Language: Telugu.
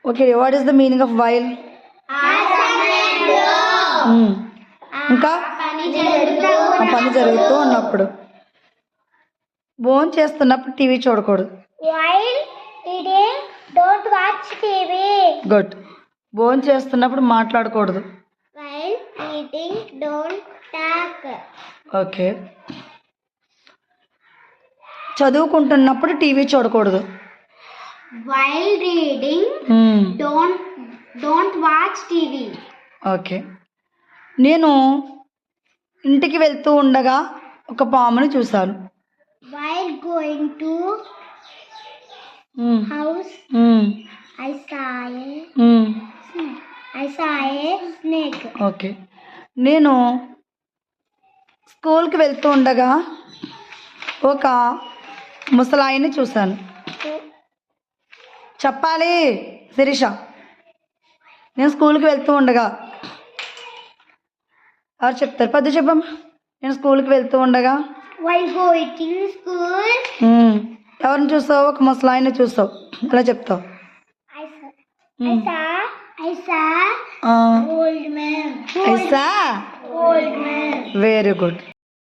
Okay, what is the meaning of while? ఇంకా ఆ పని జరుగుతూ ఉన్నప్పుడు. భోజనం చేస్తున్నప్పుడు టీవీ చూడకూడదు. While eating, don't watch TV. Good. భోజనం చేస్తున్నప్పుడు మాట్లాడకూడదు. While eating, don't talk. Okay. చదువుకుంటున్నప్పుడు టీవీ చూడకూడదు. While reading, don't watch TV. Okay. నేను ఇంటికి వెళ్తూ ఉండగా ఒక పాముని చూశాను. While going to house, I saw a snake. Okay. నేను స్కూల్కి వెళ్తూ ఉండగా ఒక ముసలాయిని చూశాను. చెప్పాలి శిరీష. నేను స్కూల్కి వెళ్తూ ఉండగా ఎవరు చెప్తారు? పెద్ద చెప్పమ్మా. నేను స్కూల్కి వెళ్తూ ఉండగా While going to school, ఎవరిని చూసావు? ఒక ముసలాయిని చూసావు. ఎలా చెప్తావు? I saw old man. Very good.